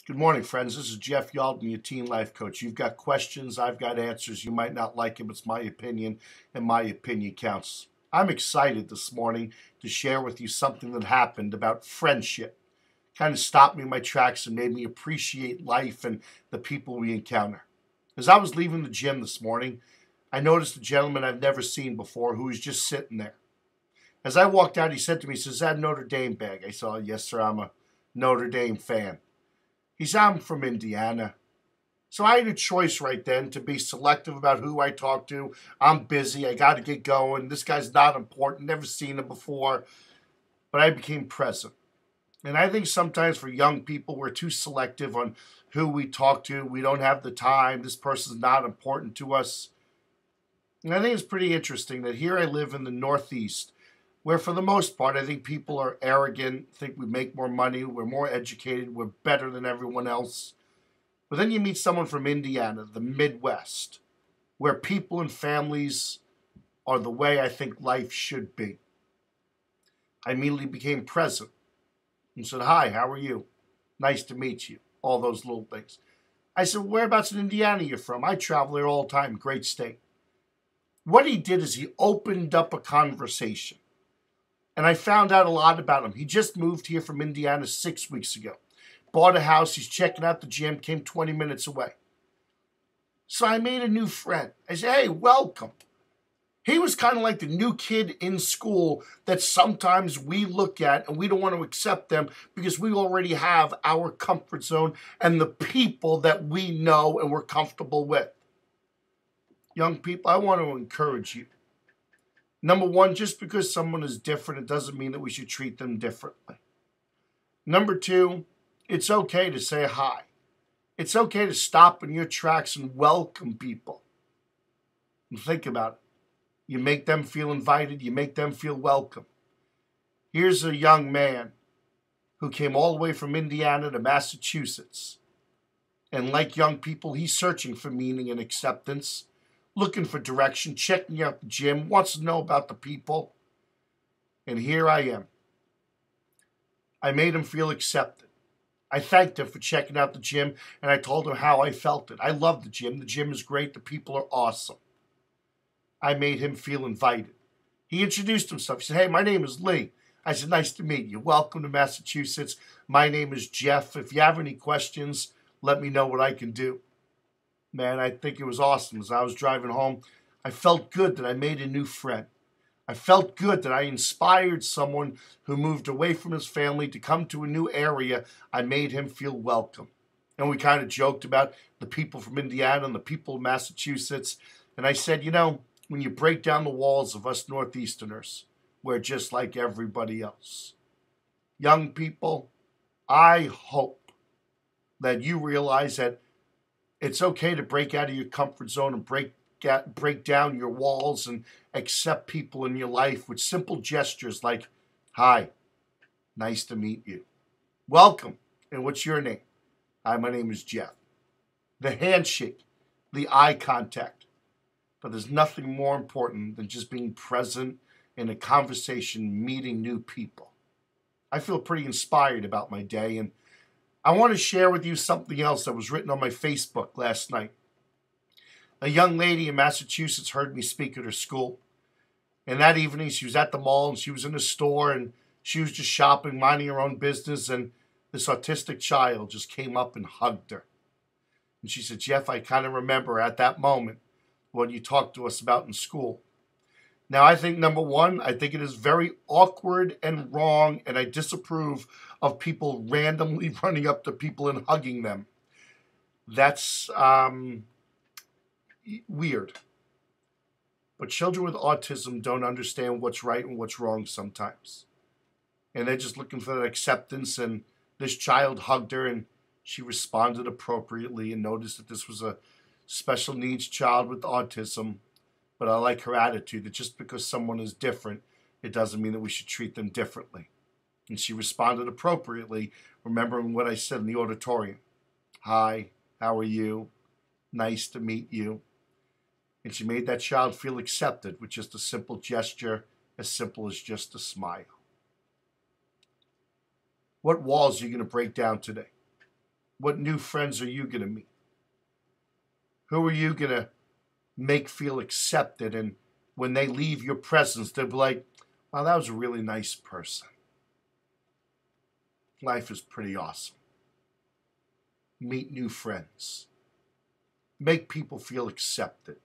Good morning, friends. This is Jeff Yalden, your teen life coach. You've got questions, I've got answers. You might not like them. It's my opinion, and my opinion counts. I'm excited this morning to share with you something that happened about friendship. Kind of stopped me in my tracks and made me appreciate life and the people we encounter. As I was leaving the gym this morning, I noticed a gentleman I've never seen before who was just sitting there. As I walked out, he said to me, he says, "Is that a Notre Dame bag?" I said, "Yes, sir, I'm a Notre Dame fan." He said, "I'm from Indiana." So I had a choice right then to be selective about who I talk to. I'm busy. I got to get going. This guy's not important. Never seen him before. But I became present. And I think sometimes for young people, we're too selective on who we talk to. We don't have the time. This person's not important to us. And I think it's pretty interesting that here I live in the Northeast, where for the most part, I think people are arrogant, think we make more money, we're more educated, we're better than everyone else. But then you meet someone from Indiana, the Midwest, where people and families are the way I think life should be. I immediately became present and said, "Hi, how are you? Nice to meet you." All those little things. I said, "Whereabouts in Indiana are you from?" "I travel there all the time, great state." What he did is he opened up a conversation. And I found out a lot about him. He just moved here from Indiana 6 weeks ago. Bought a house. He's checking out the gym. Came 20 minutes away. So I made a new friend. I said, "Hey, welcome." He was kind of like the new kid in school that sometimes we look at and we don't want to accept them because we already have our comfort zone and the people that we know and we're comfortable with. Young people, I want to encourage you. Number one, just because someone is different, it doesn't mean that we should treat them differently. Number two, it's okay to say hi. It's okay to stop in your tracks and welcome people. And think about it. You make them feel invited. You make them feel welcome. Here's a young man who came all the way from Indiana to Massachusetts. And like young people, he's searching for meaning and acceptance, looking for direction, checking out the gym, wants to know about the people. And here I am. I made him feel accepted. I thanked him for checking out the gym, and I told him how I felt it. I love the gym. The gym is great. The people are awesome. I made him feel invited. He introduced himself. He said, "Hey, my name is Lee." I said, "Nice to meet you. Welcome to Massachusetts. My name is Jeff. If you have any questions, let me know what I can do." Man, I think it was awesome. As I was driving home, I felt good that I made a new friend. I felt good that I inspired someone who moved away from his family to come to a new area. I made him feel welcome. And we kind of joked about the people from Indiana and the people of Massachusetts. And I said, when you break down the walls of us Northeasterners, we're just like everybody else. Young people, I hope that you realize that it's okay to break out of your comfort zone and break down your walls and accept people in your life with simple gestures like, "Hi, nice to meet you. Welcome, and what's your name?" "Hi, my name is Jeff." The handshake, the eye contact. But there's nothing more important than just being present in a conversation, meeting new people. I feel pretty inspired about my day, and I want to share with you something else that was written on my Facebook last night. A young lady in Massachusetts heard me speak at her school. And that evening, she was at the mall, and she was in a store, and she was just shopping, minding her own business, and this autistic child just came up and hugged her. And she said, "Jeff, I kind of remember at that moment what you talked to us about in school." Now, I think, number one, I think it is very awkward and wrong, and I disapprove of people randomly running up to people and hugging them. That's weird. But children with autism don't understand what's right and what's wrong sometimes. And they're just looking for that acceptance, and this child hugged her, and she responded appropriately and noticed that this was a special needs child with autism. But I like her attitude that just because someone is different, it doesn't mean that we should treat them differently. And she responded appropriately, remembering what I said in the auditorium. "Hi, how are you? Nice to meet you." And she made that child feel accepted with just a simple gesture, as simple as just a smile. What walls are you going to break down today? What new friends are you going to meet? Who are you going to make feel accepted? And when they leave your presence, they'll be like, wow, that was a really nice person. Life is pretty awesome. Meet new friends. Make people feel accepted.